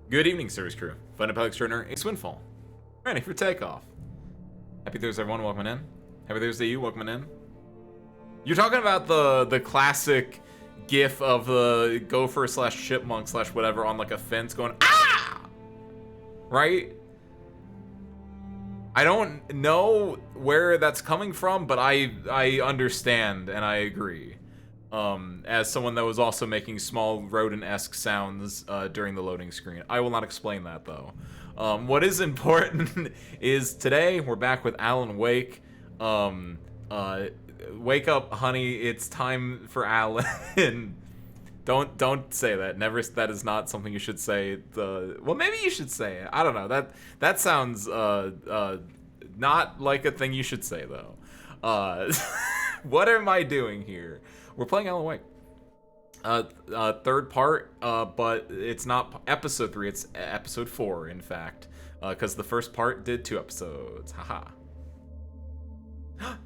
Good evening, service crew. Fun Appellate Extraordinary, it's Windfall. Ready for takeoff. Happy Thursday, everyone. Welcome in. Happy Thursday, you. Welcome in. You're talking about the classic gif of the gopher slash chipmunk slash whatever on like a fence going, ah! Right? I don't know where that's coming from, but I understand and I agree. As someone that was also making small rodent-esque sounds during the loading screen. I will not explain that, though. What is important is today we're back with Alan Wake. Wake up, honey, it's time for Alan. Don't say that. Never. That is not something you should say. Well, maybe you should say it. I don't know. That sounds not like a thing you should say, though. What am I doing here? We're playing Alan Wake. Third part, but it's not episode 3, it's episode 4, in fact. Because the first part did 2 episodes. Haha.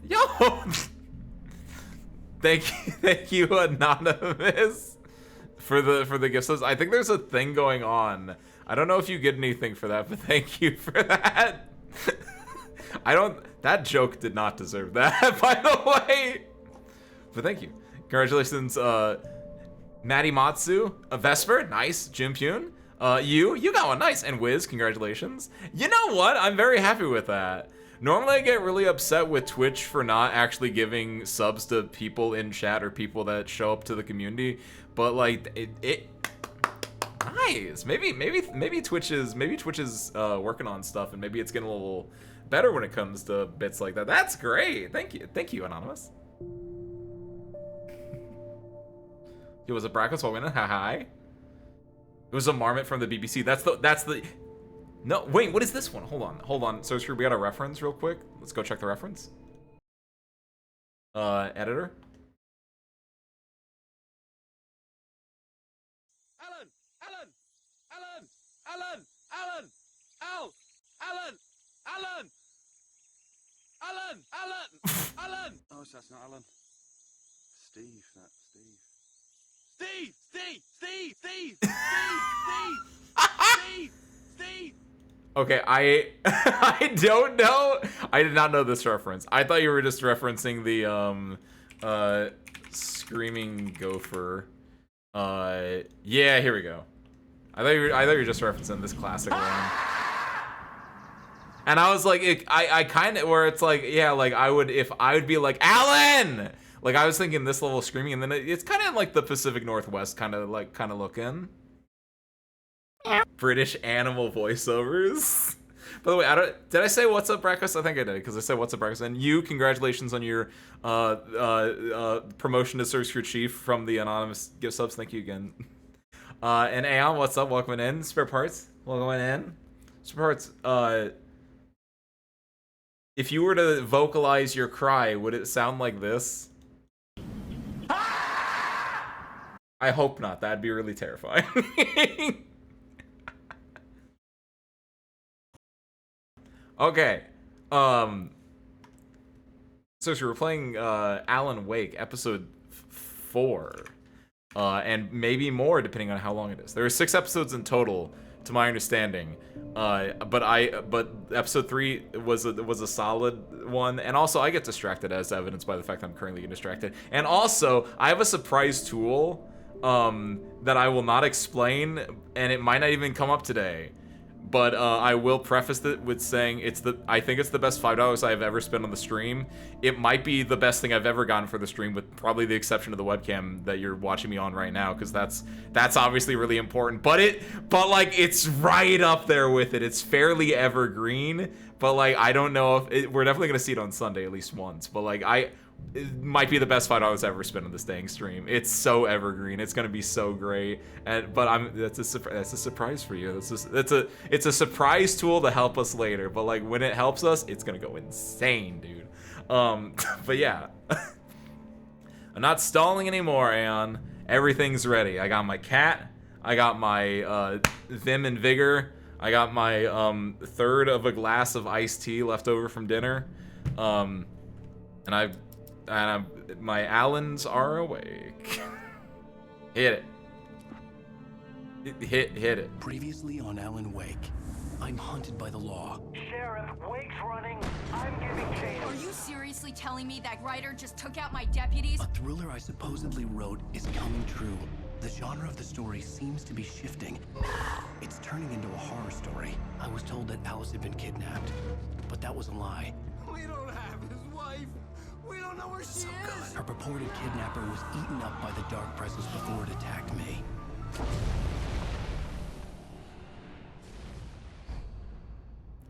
Yo! Thank you, Anonymous, for the gift subs. I think there's a thing going on. I don't know if you get anything for that, but thank you for that. That joke did not deserve that, by the way. But thank you. Congratulations, Maddie Matsu, Vesper, nice. Jim Pune, you got one, nice. And Wiz, congratulations. You know what? I'm very happy with that. Normally I get really upset with Twitch for not actually giving subs to people in chat or people that show up to the community, but like it nice. Maybe Twitch is working on stuff, and maybe it's getting a little better when it comes to bits like that. That's great. Thank you, Anonymous. It was a Brackus while winning. Hi. It was a marmot from the BBC. That's the. No, wait. What is this one? Hold on. So we got a reference real quick. Let's go check the reference. Editor. Alan. Oh, so that's not Alan. Steve. Steve! Okay, I don't know. I did not know this reference. I thought you were just referencing the screaming gopher. Yeah, here we go. I thought you were just referencing this classic one. And I was like, I kind of, where it's like, yeah, like I would be like, Alan! Like, I was thinking this level of screaming, and then it's kind of like the Pacific Northwest kind of looking. British animal voiceovers. By the way, did I say what's up, Brackus? I think I did, because I said what's up, Brackus. And you, congratulations on your promotion to Service Crew Chief from the anonymous gift subs. Thank you again. And Aeon, what's up? Welcome in. Spare Parts, welcome in. Spare Parts, if you were to vocalize your cry, would it sound like this? I hope not. That'd be really terrifying. Okay. So we're playing Alan Wake, episode 4. And maybe more depending on how long it is. There are 6 episodes in total, to my understanding. But episode 3 was a solid one, and also I get distracted, as evidenced by the fact that I'm currently getting distracted. And also, I have a surprise tool that I will not explain, and it might not even come up today. But I will preface it with saying I think it's the best $5 I've ever spent on the stream. It might be the best thing I've ever gotten for the stream, with probably the exception of the webcam that you're watching me on right now, because that's obviously really important. But like it's right up there with it. It's fairly evergreen, but like I don't know if we're definitely gonna see it on Sunday at least once. But like it might be the best $5 I've ever spent on this dang stream. It's so evergreen. It's gonna be so great. But that's a surprise for you. It's a surprise tool to help us later. But like when it helps us, it's gonna go insane, dude. But yeah, I'm not stalling anymore, Aeon. Everything's ready. I got my cat. I got my Vim and Vigor. I got my third of a glass of iced tea left over from dinner. And my Allens are awake. Hit it. Hit it. Previously on Alan Wake, I'm hunted by the law. Sheriff, Wake's running. I'm giving chase. Are you seriously telling me that writer just took out my deputies? A thriller I supposedly wrote is coming true. The genre of the story seems to be shifting. It's turning into a horror story. I was told that Alice had been kidnapped, but that was a lie. We don't have his wife. We don't know where she is. Her purported kidnapper was eaten up by the dark presence before it attacked me.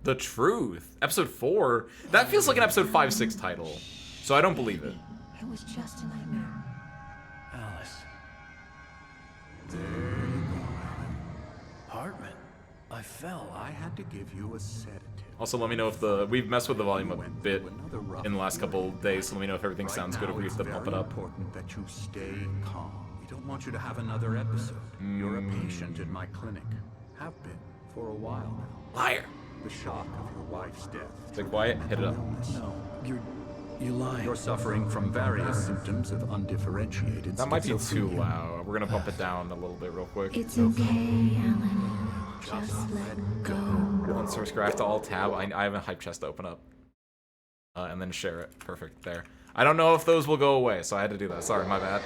The truth. Episode 4? That feels like an episode 5-6 title. So I don't believe it. It was just a nightmare. Alice. There you go, Alan. Hartman, I fell. I had to give you a sedative. Also, let me know if we've messed with the volume a bit in the last couple days, so let me know if everything sounds good, if we have to bump it up. It's very important that you stay calm. We don't want you to have another episode. You're a patient in my clinic. Have been for a while now. Liar. The shock of your wife's death. Stay quiet, hit it up. No, you're lying. You're suffering from various symptoms of undifferentiated That might be too schizophrenia. loud. We're gonna bump it down a little bit real quick. It's okay, Alan. Just let go. On source graph to alt tab. I have a hype chest to open up. And then share it. Perfect. There. I don't know if those will go away, so I had to do that. Sorry, my bad.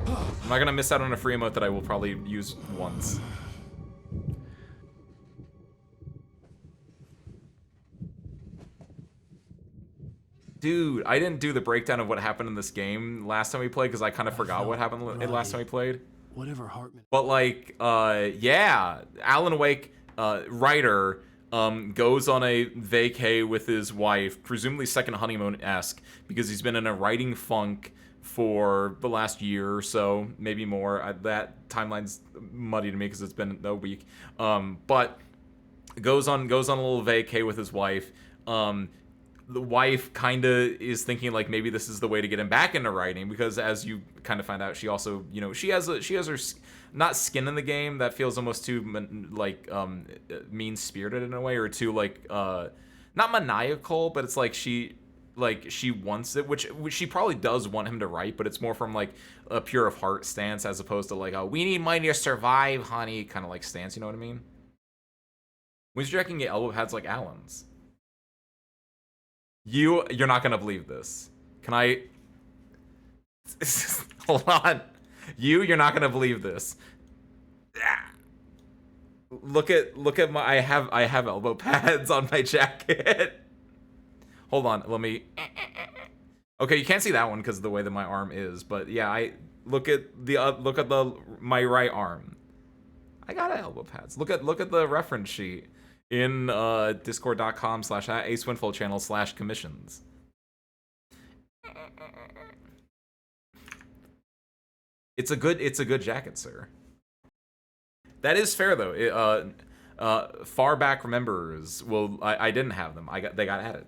I'm not gonna miss out on a free emote that I will probably use once. Dude, I didn't do the breakdown of what happened in this game last time we played because I kind of forgot what happened last time we played. Whatever Hartman. But like, yeah, Alan Wake, writer, goes on a vacay with his wife, presumably second honeymoon-esque, because he's been in a writing funk for the last year or so, maybe more. That timeline's muddy to me because it's been a week. But goes on a little vacay with his wife. The wife kind of is thinking like maybe this is the way to get him back into writing, because as you kind of find out, she also, you know, she has her not skin in the game. That feels almost too like mean-spirited in a way, or too like not maniacal, but it's like she wants it, which she probably does want him to write, but it's more from like a pure of heart stance as opposed to like a we need money to survive, honey, kind of like stance. You know what I mean? When's you get elbow pads like Alan's? You're not gonna believe this. Can I? Hold on. You're not gonna believe this. Look at my. I have elbow pads on my jacket. Hold on. Let me. Okay, you can't see that one because of the way that my arm is. But yeah, I look at my right arm. I got elbow pads. Look at the reference sheet in discord.com/@acewindfall channel/commissions. It's a good jacket, sir. That is fair though. Far back remembers. Well, I didn't have them. They got added.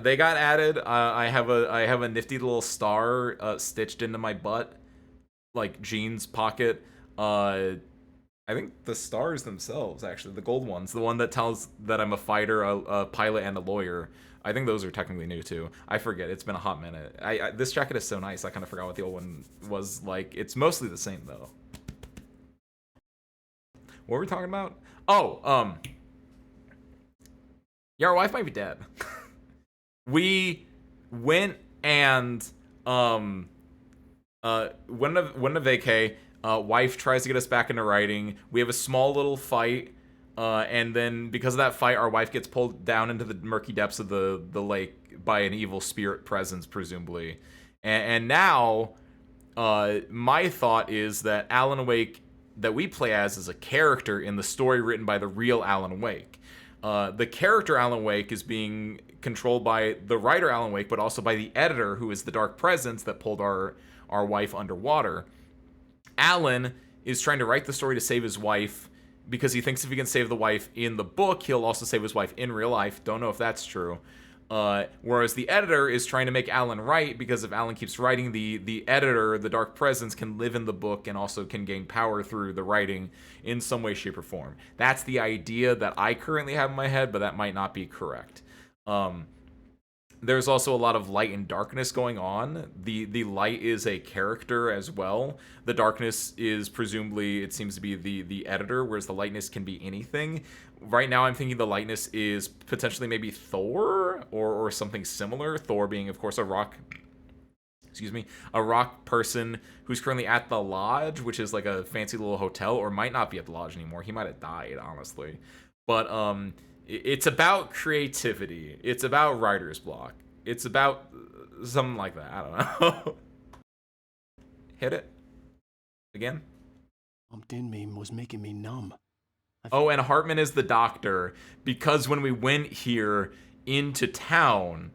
They got added. I have a nifty little star stitched into my butt, like jeans pocket. I think the stars themselves, actually, the gold ones, the one that tells that I'm a fighter, a pilot, and a lawyer. I think those are technically new too. I forget. It's been a hot minute. This jacket is so nice. I kind of forgot what the old one was like. It's mostly the same though. What were we talking about? Oh, yeah, our wife might be dead. We went and went on a vacay. Wife tries to get us back into writing. We have a small little fight, and then because of that fight, our wife gets pulled down into the murky depths of the lake by an evil spirit presence, presumably. And now, my thought is that Alan Wake, that we play as, is a character in the story written by the real Alan Wake. The character Alan Wake is being controlled by the writer Alan Wake, but also by the editor, who is the dark presence that pulled our wife underwater. Alan is trying to write the story to save his wife because he thinks if he can save the wife in the book, he'll also save his wife in real life. Don't know if that's true. Whereas the editor is trying to make Alan write because if Alan keeps writing, the editor, the dark presence, can live in the book and also can gain power through the writing in some way, shape, or form. That's the idea that I currently have in my head, but that might not be correct. There's also a lot of light and darkness going on. The light is a character as well. The darkness is presumably, it seems to be the editor, whereas the lightness can be anything. Right now I'm thinking the lightness is potentially maybe Thor or something similar. Thor being, of course, a rock person who's currently at the lodge, which is like a fancy little hotel, or might not be at the lodge anymore. He might have died, honestly. But it's about creativity. It's about writer's block. It's about something like that. I don't know. Hit it. Again. Pumped in me was making me numb. Oh, and Hartman is the doctor, because when we went here into town,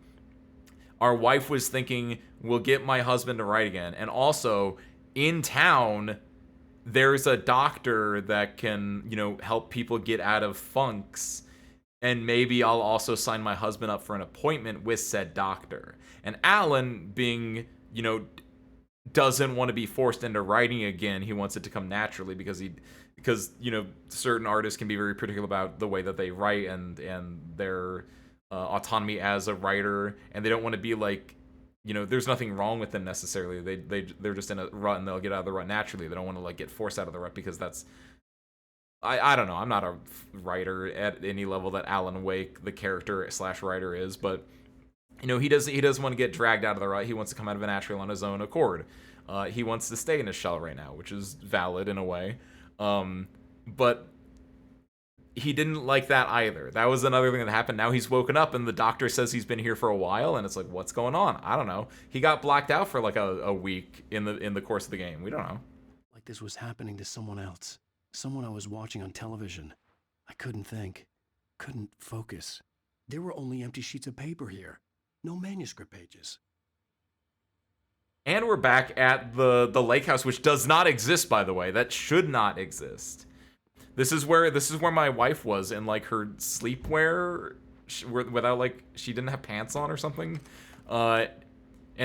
our wife was thinking, we'll get my husband to write again. And also, in town, there's a doctor that can, help people get out of funks. And maybe I'll also sign my husband up for an appointment with said doctor. And Alan, being, doesn't want to be forced into writing again. He wants it to come naturally because certain artists can be very particular about the way that they write and their autonomy as a writer, and they don't want to be like, there's nothing wrong with them necessarily. They're just in a rut and they'll get out of the rut naturally. They don't want to like get forced out of the rut because that's, I don't know. I'm not a writer at any level that Alan Wake, the character / writer, is, but he doesn't want to get dragged out of the rut. He wants to come out of it naturally on his own accord. He wants to stay in his shell right now, which is valid in a way. But he didn't like that either. That was another thing that happened. Now he's woken up and the doctor says he's been here for a while, and it's like, what's going on? I don't know. He got blacked out for like a week in the course of the game. We don't know. Like this was happening to someone else. Someone I was watching on television. I couldn't think. Couldn't focus. There were only empty sheets of paper here. No manuscript pages. And we're back at the lake house, which does not exist, by the way. That should not exist. This is where my wife was in like her sleepwear, without like, she didn't have pants on or something. And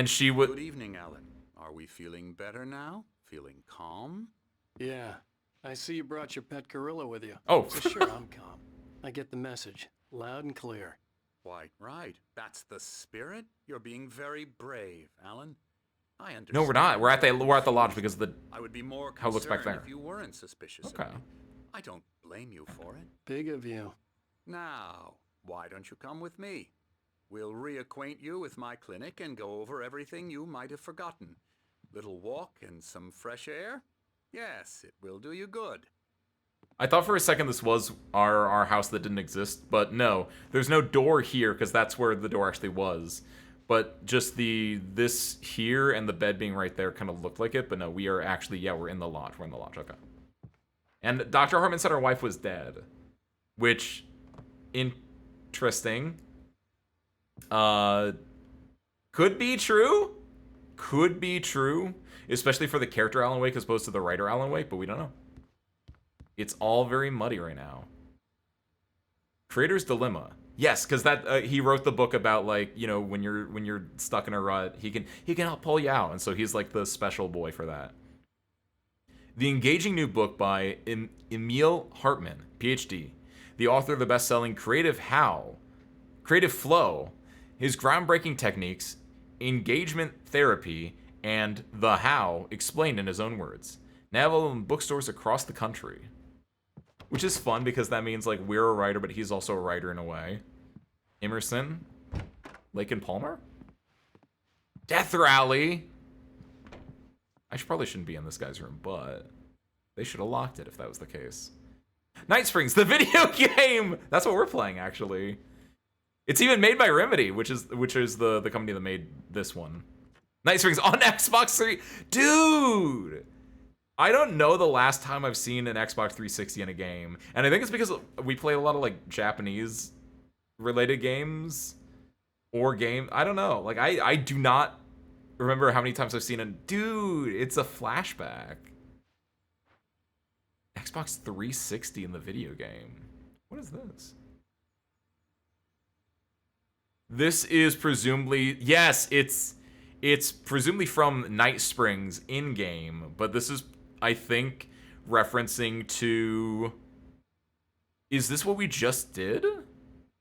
she would. Good evening, Alan. Are we feeling better now? Feeling calm? Yeah. I see you brought your pet gorilla with you. Oh. So sure, I'm calm. I get the message. Loud and clear. Quite right. That's the spirit. You're being very brave, Alan. I understand. No, we're not. We're at the lodge because of the. I would be more how it looks back concerned there. if you weren't suspicious Okay. of me. I don't blame you for it. Big of you. Now, why don't you come with me? We'll reacquaint you with my clinic and go over everything you might have forgotten. Little walk and some fresh air? Yes, it will do you good. I thought for a second this was our house that didn't exist, but no. There's no door here because that's where the door actually was. But just this here and the bed being right there kind of looked like it, but no, we are actually, we're in the lodge. We're in the lodge, okay. And Dr. Hartman said our wife was dead, which, interesting. Could be true. Could be true, especially for the character Alan Wake as opposed to the writer Alan Wake, but we don't know. It's all very muddy right now. Creator's Dilemma. Yes, because that he wrote the book about like, when you're stuck in a rut, he can help pull you out, and so he's like the special boy for that. The engaging new book by Emil Hartman, PhD, the author of the best-selling Creative Flow, his groundbreaking techniques, engagement therapy, and the how explained in his own words. Now available in bookstores across the country. Which is fun because that means like we're a writer, but he's also a writer in a way. Emerson, Lake and Palmer, Death Rally. I probably shouldn't be in this guy's room, but they should have locked it if that was the case. Night Springs, the video game. That's what we're playing actually. It's even made by Remedy, which is the company that made this one. Night Springs on Xbox 3, dude. I don't know the last time I've seen an Xbox 360 in a game. And I think it's because we play a lot of like Japanese related games or game. I don't know. Like I do not remember how many times I've seen it. Dude, it's a flashback. Xbox 360 in the video game. What is this? This is presumably, yes, it's presumably from Night Springs in-game, but this is, I think, referencing to... Is this what we just did?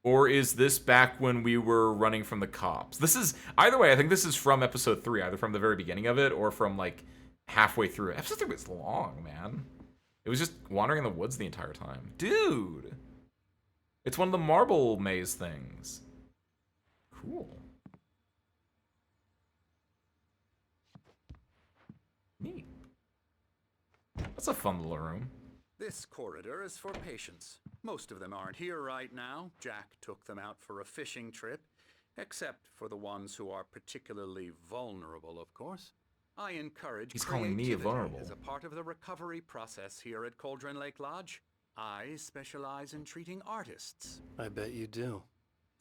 Or is this back when we were running from the cops? This is, either way, I think this is from episode 3, either from the very beginning of it or from, like, halfway through it. Episode 3 was long, man. It was just wandering in the woods the entire time. Dude! It's one of the marble maze things. Cool. Neat. That's a fun little room. This corridor is for patients. Most of them aren't here right now. Jack took them out for a fishing trip, except for the ones who are particularly vulnerable, of course. I encourage He's calling me vulnerable. as a part of the recovery process here at Cauldron Lake Lodge. I specialize in treating artists. I bet you do.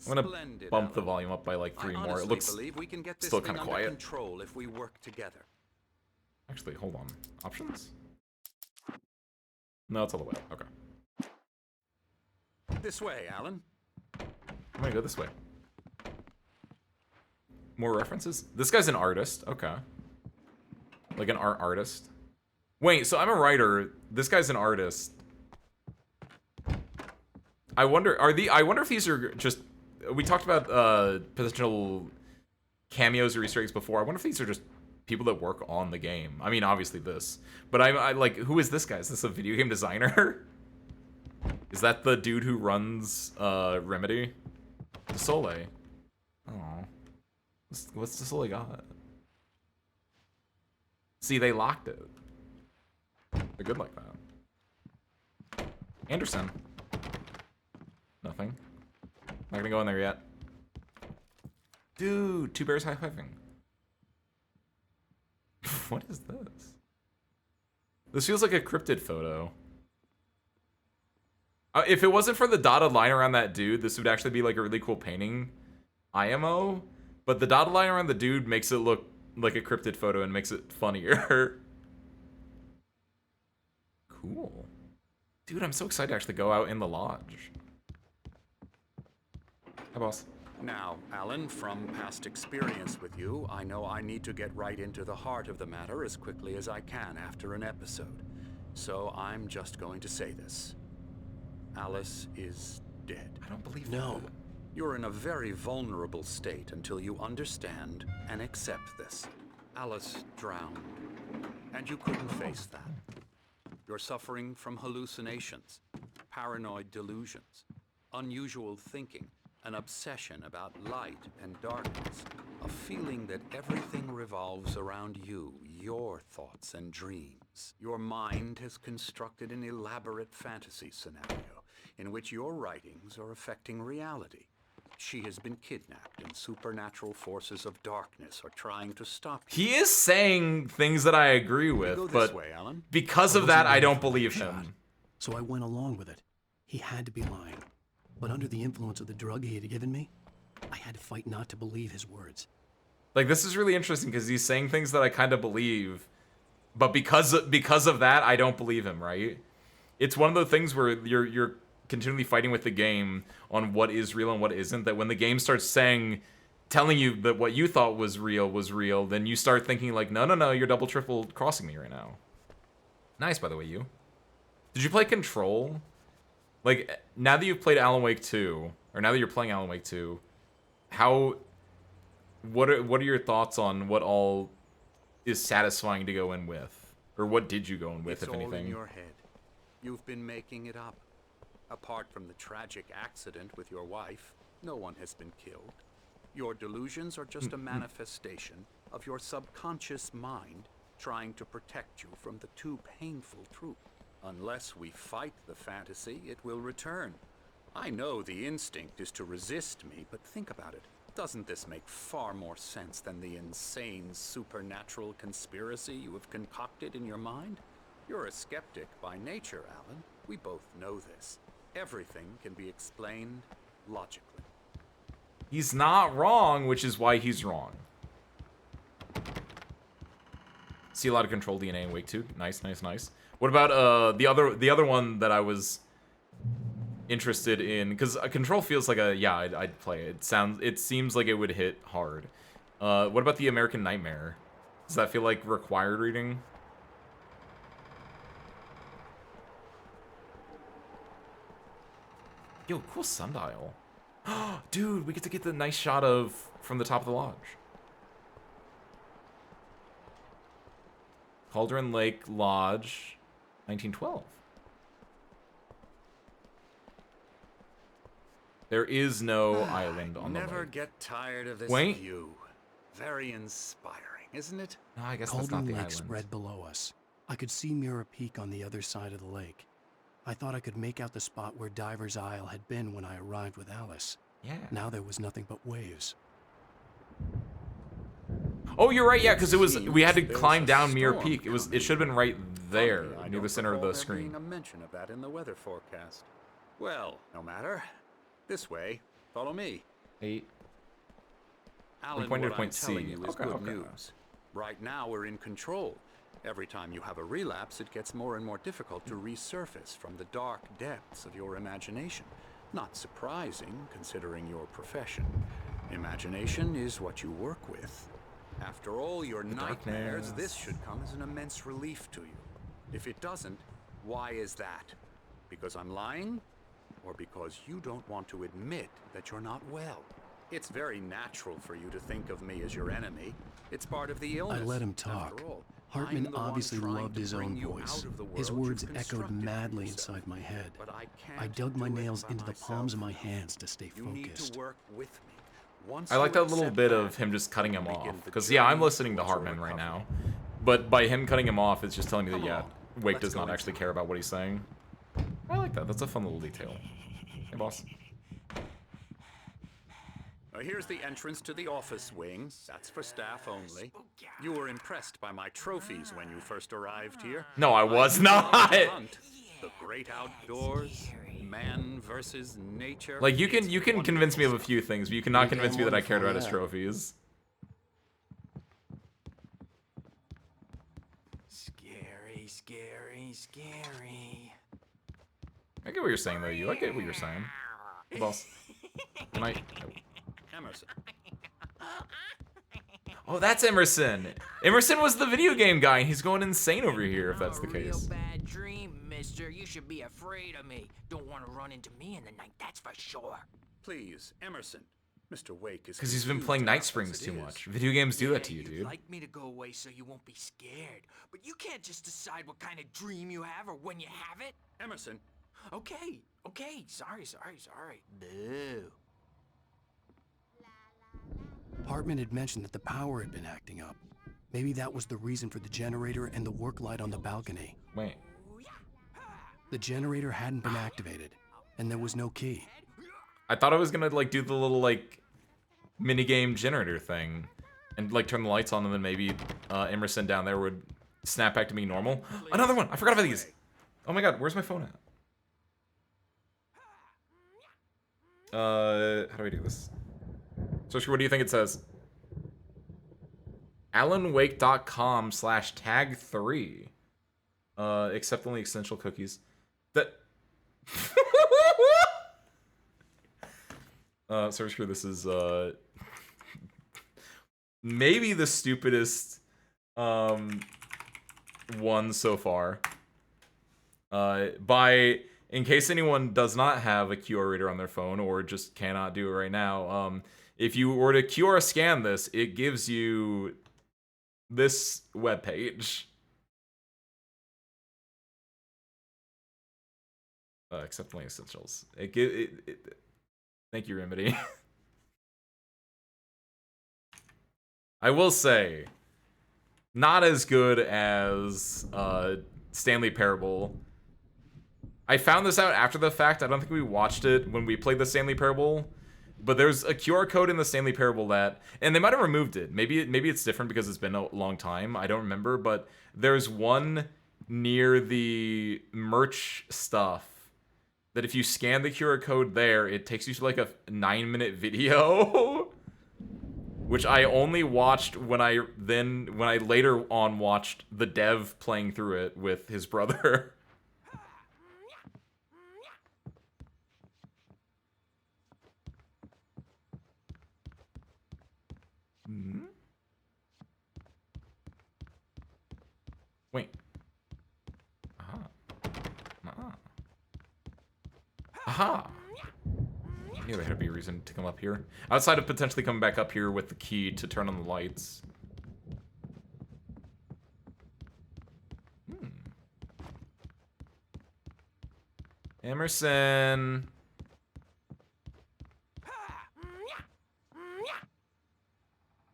I'm gonna Splendid, bump the Alan. volume up by like 3 I more. It honestly looks believe we can get this still thing kind of under quiet. control if we work together. Actually, hold on. Options? No, it's all the way up. Okay. This way, Alan. I'm gonna go this way. More references? This guy's an artist. Okay. Like an art artist. Wait, so I'm a writer. This guy's an artist. I wonder if these are just, we talked about potential cameos or Easter eggs before. I wonder if these are just people that work on the game. I mean, obviously this, but I like, who is this guy? Is this a video game designer? Is that the dude who runs Remedy? Desole. Oh, what's Desole got? See, they locked it. They're good like that. Anderson. Nothing. Not gonna go in there yet. Dude, 2 bears high-fiving. What is this? This feels like a cryptid photo. If it wasn't for the dotted line around that dude, this would actually be like a really cool painting. IMO. But the dotted line around the dude makes it look like a cryptid photo and makes it funnier. Cool. Dude, I'm so excited to actually go out in the lodge. Hi, boss. Now, Alan, from past experience with you, I know I need to get right into the heart of the matter as quickly as I can after an episode. So I'm just going to say this. Alice is dead. I don't believe No. that. You're in a very vulnerable state until you understand and accept this. Alice drowned, and you couldn't face that. You're suffering from hallucinations, paranoid delusions, unusual thinking, an obsession about light and darkness, a feeling that everything revolves around you, your thoughts and dreams. Your mind has constructed an elaborate fantasy scenario in which your writings are affecting reality. She has been kidnapped, and supernatural forces of darkness are trying to stop you. He is saying things that I agree Go with, this but way, Alan. because of I that, wasn't I ready don't for that believe shot, him. So I went along with it. He had to be lying. But under the influence of the drug he had given me, I had to fight not to believe his words. Like, this is really interesting because he's saying things that I kind of believe, but because of that, I don't believe him, right? It's one of the things where you're continually fighting with the game on what is real and what isn't, that when the game starts telling you that what you thought was real, then you start thinking like, no, you're double, triple crossing me right now. Nice, by the way, you. Did you play Control? Like, now that you've played Alan Wake 2, or now that you're playing Alan Wake 2, what are your thoughts on what all is satisfying to go in with? Or what did you go in with, It's if all anything? in your head. You've been making it up. Apart from the tragic accident with your wife, no one has been killed. Your delusions are just a manifestation of your subconscious mind trying to protect you from the too painful truth. Unless we fight the fantasy, it will return. I know the instinct is to resist me, but think about it. Doesn't this make far more sense than the insane supernatural conspiracy you have concocted in your mind? You're a skeptic by nature, Alan. We both know this. Everything can be explained logically. He's not wrong, which is why he's wrong. See a lot of Control DNA in Wake 2. Nice. What about the other one that I was interested in? Because Control feels like I'd play it. It seems like it would hit hard. What about the American Nightmare? Does that feel like required reading? Yo, cool sundial. Dude, we get to get the nice shot of from the top of the lodge. Cauldron Lake Lodge, 1912. There is no island on the lake. Never get tired of this Wait. view. Very inspiring, isn't it? No, I guess that's not Cauldron the Lake island. spread below us. I could see Mirror Peak on the other side of the lake. I thought I could make out the spot where Diver's Isle had been when I arrived with Alice. Yeah. Now there was nothing but waves. Oh, you're right. Yeah, because it was we had to There's climb a down Mirror storm Peak. It should have been right there, near the center of the screen. Being a mention of that in the weather forecast. Well, no matter. This way. Follow me. 8. Alan, point A to what I'm point C. telling you is Okay, good okay. news. Right now we're in control. Every time you have a relapse, it gets more and more difficult to resurface from the dark depths of your imagination. Not surprising, considering your profession. Imagination is what you work with. After all your nightmares, this should come as an immense relief to you. If it doesn't, why is that? Because I'm lying? Or because you don't want to admit that you're not well? It's very natural for you to think of me as your enemy. It's part of the illness. I let him talk. After all, Hartman I'm the one obviously trying loved to his bring own you voice. out of the His world words you've echoed constructed for madly yourself. inside my head. But I I can't dug my do it nails by into the myself. palms of my hands to stay You need focused. to work with me. Once I like you that little accept bit that, of him just cutting him begin off. the Because, yeah, I'm journey listening to towards your Hartman right recovery. now. But by him cutting him off, it's just telling me that, Come yeah, along. Wake Let's does go not actually inside. care about what he's saying. I like that. That's a fun little detail. Hey, boss. Here's the entrance to the office wing. That's for staff only. You were impressed by my trophies when you first arrived here. No, I was love not. to hunt. The great outdoors, man versus nature. Like, you It's can convince me of a wonderful few things, but you cannot Pretty convince me that I cared about his wonderful, trophies. Scary, scary, scary. I get what you're saying, though. I get what you're saying. Hey, boss. Can I... stuff. Emerson. Oh, that's Emerson. Emerson was the video game guy, and he's going insane over here, if that's the Real case. bad dream, mister. You should be afraid of me. Don't want to run into me in the night, that's for sure. Please, Emerson. Mr. Wake is Because he's been confused playing enough Night as Springs it too is. much. Video games do that to you, You'd dude. like me to go away so you won't be scared. But you can't just decide what kind of dream you have or when you have it. Emerson, Okay. Sorry. Boo. Hartman had mentioned that the power had been acting up. Maybe that was the reason for the generator and the work light on the balcony. Wait. The generator hadn't been activated, and there was no key. I thought I was gonna, like, do the little, like, minigame generator thing. And, like, turn the lights on, and then maybe Emerson down there would snap back to being normal. Another one! I forgot about these! Oh my god, where's my phone at? How do I do this? Soshi, what do you think it says? AlanWake.com/tag3. Accept only essential cookies. That... Search for this is, maybe the stupidest, one so far. In case anyone does not have a QR reader on their phone or just cannot do it right now, if you were to QR scan this, it gives you this webpage. Except only essentials. Thank you, Remedy. I will say, not as good as Stanley Parable. I found this out after the fact. I don't think we watched it when we played the Stanley Parable. But there's a QR code in the Stanley Parable that, and they might have removed it. Maybe it's different because it's been a long time. I don't remember, but there's one near the merch stuff that if you scan the QR code there, it takes you to like a 9-minute video, which I only watched when I later on watched the dev playing through it with his brother. Wait. Aha. I knew there had to be a reason to come up here. Outside of potentially coming back up here with the key to turn on the lights. Emerson.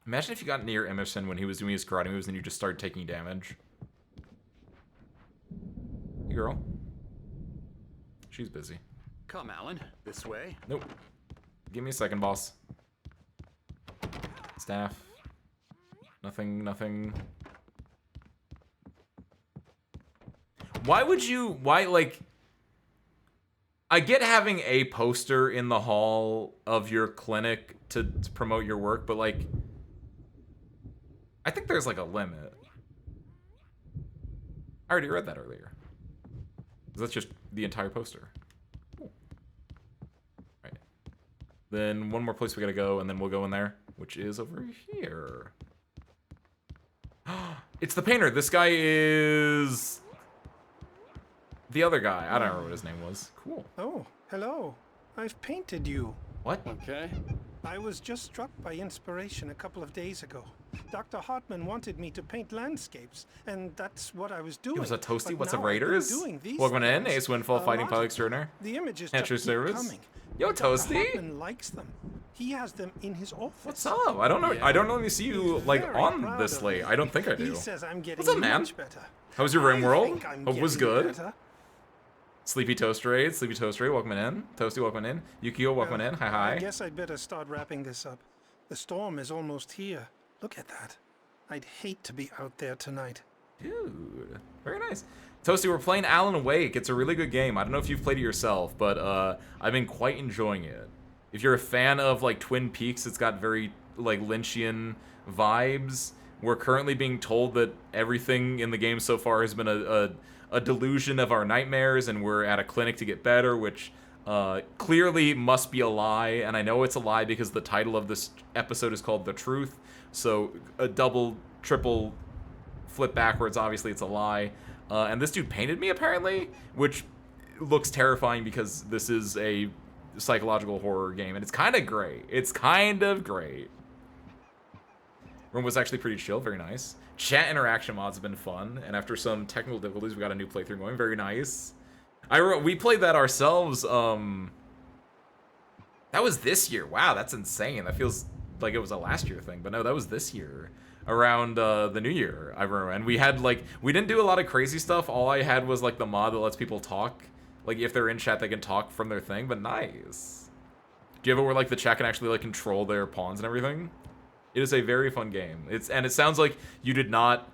Imagine if you got near Emerson when he was doing his karate moves and you just started taking damage. Hey, girl. She's busy. Come, Alan. This way. Nope. Give me a second, boss. Staff. Nothing, nothing. Why would you... Why, like... I get having a poster in the hall of your clinic to promote your work, but, like... I think there's, like, a limit. I already read that earlier. That's just the entire poster. Cool. Right. Then one more place we gotta go, and then we'll go in there, which is over here. It's the painter. This guy is... the other guy. I don't remember what his name was. Cool. Oh, hello. I've painted you. What? Okay. I was just struck by inspiration a couple of days ago. Dr. Hartman wanted me to paint landscapes, and that's what I was doing. It was a toasty. But What's up, now I've been Raiders? doing these Welcome in, things Ace Windfall, a Fighting lot Pilot of Extraordinaire. The images At your just keep service. coming. Yo, Dr. Toasty. Hartman likes them. He has them in his office. What's up? I don't know. I don't normally see you like Very on proud this of late. me. I don't think I do. He says I'm getting What's up, man? much better. How was your Rim I World? think I'm Hope it was getting good. better. Sleepy Toast Raid, Sleepy Toast Raid, welcome in. Toasty, welcome in. Yukio, welcome Well, in. Hi, I hi. guess I'd better start wrapping this up. The storm is almost here. Look at that. I'd hate to be out there tonight. Dude, very nice. Toasty, we're playing Alan Wake. It's a really good game. I don't know if you've played it yourself, but I've been quite enjoying it. If you're a fan of like Twin Peaks, it's got very like Lynchian vibes. We're currently being told that everything in the game so far has been a delusion of our nightmares, and we're at a clinic to get better, which clearly must be a lie. And I know it's a lie because the title of this episode is called The Truth. So a double, triple flip backwards, obviously it's a lie. And this dude painted me, apparently, which looks terrifying because this is a psychological horror game, and it's kind of great. It's kind of great. Room was actually pretty chill, very nice. Chat interaction mods have been fun, and after some technical difficulties, we got a new playthrough going, very nice. We played that ourselves, that was this year. Wow, that's insane. That feels like it was a last year thing, but no, that was this year. Around the new year, I remember. And we had, like, we didn't do a lot of crazy stuff. All I had was, like, the mod that lets people talk. Like, if they're in chat, they can talk from their thing, but nice. Do you have it where, like, the chat can actually, like, control their pawns and everything? It is a very fun game. And it sounds like you did not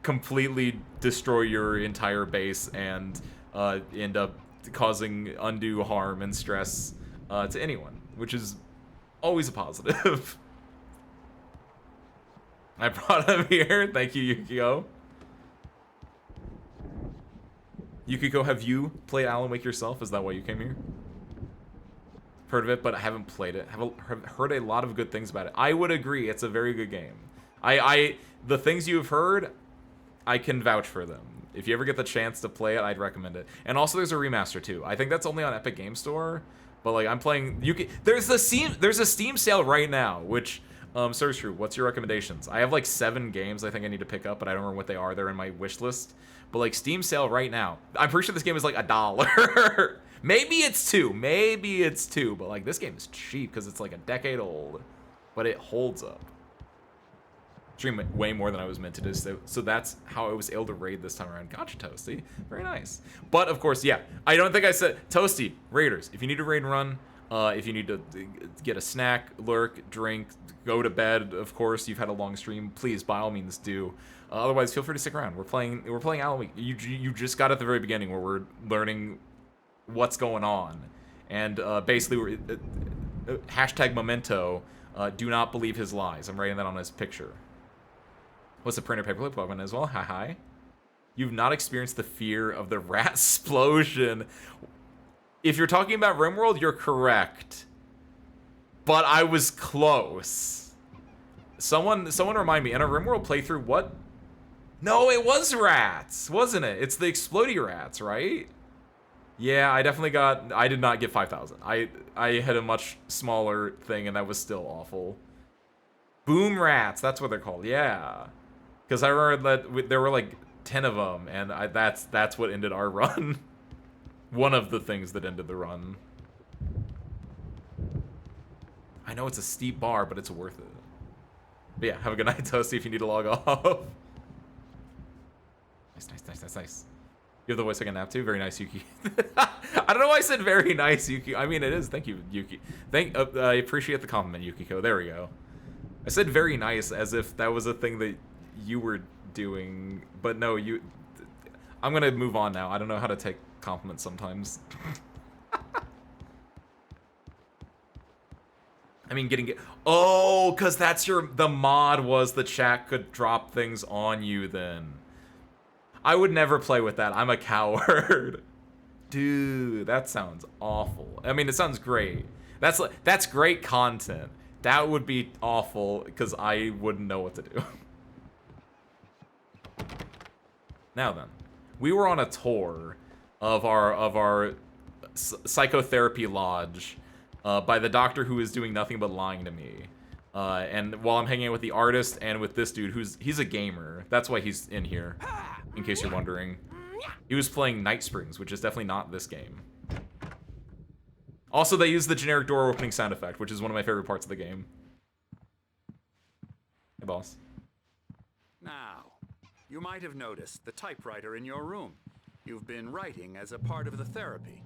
completely destroy your entire base and end up causing undue harm and stress to anyone, which is always a positive. I brought him here. Thank you, Yukiko. Yukiko, have you played Alan Wake yourself? Is that why you came here? Heard of it, but I haven't played it. Have heard a lot of good things about it. I would agree. It's a very good game. The things you have heard, I can vouch for them. If you ever get the chance to play it, I'd recommend it. And also, there's a remaster too. I think that's only on Epic Game Store, but like I'm playing. There's a Steam sale right now, which. Search True, what's your recommendations? I have like 7 games I think I need to pick up, but I don't remember what they are. They're in my wish list. But like Steam sale right now. I'm pretty sure this game is like $1. Maybe it's 2. Maybe it's 2. But like this game is cheap because it's like a decade old. But it holds up. Stream way more than I was meant to do. So that's how I was able to raid this time around. Gotcha, Toasty. Very nice. But of course, yeah. I don't think I said... Toasty, Raiders, if you need to raid and run... if you need to get a snack, lurk, drink, go to bed, of course, you've had a long stream, please, by all means, do. Otherwise, feel free to stick around. We're playing Alan Wake. You just got at the very beginning where we're learning what's going on. And basically, we're... hashtag memento, do not believe his lies. I'm writing that on his picture. What's the printer paperclip? Welcome as well. Hi, hi. You've not experienced the fear of the rat explosion. If you're talking about RimWorld, you're correct. But I was close. Someone remind me, in a RimWorld playthrough, what? No, it was rats, wasn't it? It's the explodey rats, right? Yeah, I did not get 5,000. I had a much smaller thing, and that was still awful. Boom rats, that's what they're called. Yeah, because I remember that there were like 10 of them, and that's what ended our run. One of the things that ended the run. I know it's a steep bar, but it's worth it. But yeah, have a good night, Toasty, if you need to log off. Nice. You have the voice I can nap too? Very nice, Yuki. I don't know why I said very nice, Yuki. I mean, it is. Thank you, Yuki. I appreciate the compliment, Yukiko. There we go. I said very nice as if that was a thing that you were doing. But no, I'm going to move on now. I don't know how to take compliments sometimes. I mean, oh, because that's the mod was the chat could drop things on you then. I would never play with that. I'm a coward. Dude, that sounds awful. I mean, it sounds great. That's great content. That would be awful because I wouldn't know what to do. Now then, we were on a tour of our psychotherapy lodge by the doctor who is doing nothing but lying to me. And while I'm hanging out with the artist and with this dude he's a gamer. That's why he's in here, in case you're wondering. He was playing Night Springs, which is definitely not this game. Also, they use the generic door opening sound effect, which is one of my favorite parts of the game. Hey, boss. Now, you might have noticed the typewriter in your room. You've been writing as a part of the therapy.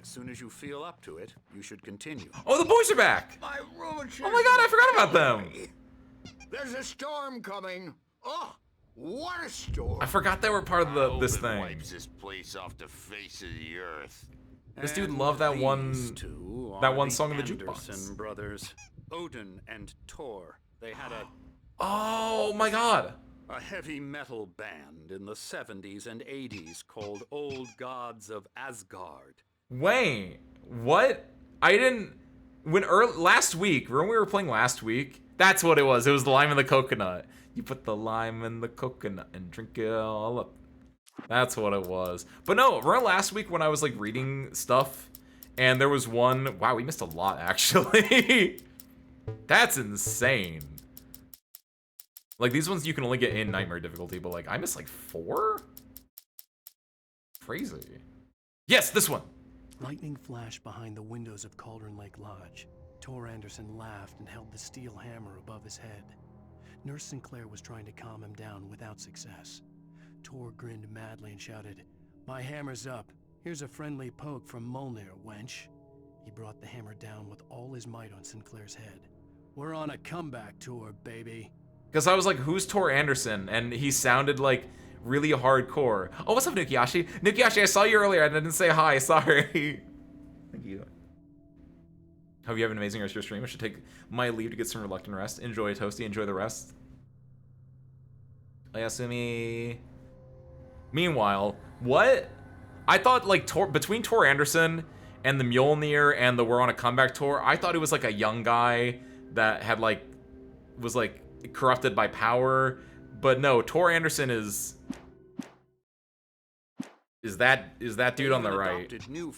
As soon as you feel up to it, you should continue. Oh, the boys are back! My room. Oh my god, I forgot about them! There's a storm coming. Oh, what a storm! I forgot they were part of this thing. Wipes this place off the face of the earth. This dude loved that one song in the jukebox. Anderson brothers, Odin and Tor. They had Oh my god! a heavy metal band in the 70s and 80s called Old Gods of Asgard. Wait, what? I didn't... last week, when we were playing last week, that's what it was. It was the lime and the coconut. You put the lime in the coconut and drink it all up. That's what it was. But no, remember last week when I was like reading stuff and there was one... Wow, we missed a lot actually. That's insane. Like these ones you can only get in nightmare difficulty, but like I missed like 4? Crazy. Yes, this one. Lightning flashed behind the windows of Cauldron Lake Lodge. Tor Anderson laughed and held the steel hammer above his head. Nurse Sinclair was trying to calm him down without success. Tor grinned madly and shouted, "My hammer's up. Here's a friendly poke from Molnir, wench." He brought the hammer down with all his might on Sinclair's head. "We're on a comeback tour, baby." Because I was like, who's Tor Anderson? And he sounded like really hardcore. Oh, what's up, Nukiyashi? Nukiyashi, I saw you earlier. I didn't say hi. Sorry. Thank you. Hope you have an amazing rest of your stream. I should take my leave to get some reluctant rest. Enjoy, Toasty. Enjoy the rest. Oyasumi. Meanwhile, what? I thought, like, between Tor Anderson and the Mjolnir and the We're on a Comeback tour, I thought it was, like, a young guy that had, like, was, like, corrupted by power. But no, Tor Anderson is that dude on the right.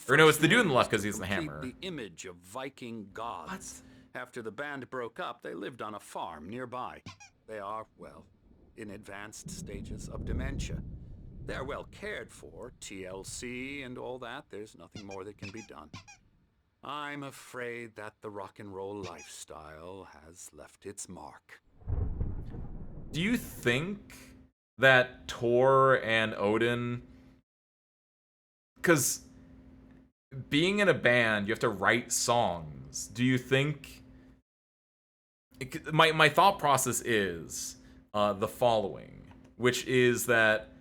Or no, it's the dude on the left because he's the hammer. The image of Viking gods. What? After the band broke up, they lived on a farm nearby. They are, well, in advanced stages of dementia. They're well cared for, TLC and all that. There's nothing more that can be done. I'm afraid that the rock and roll lifestyle has left its mark. Do you think that Tor and Odin... Because being in a band, you have to write songs. Do you think... My thought process is the following, which is that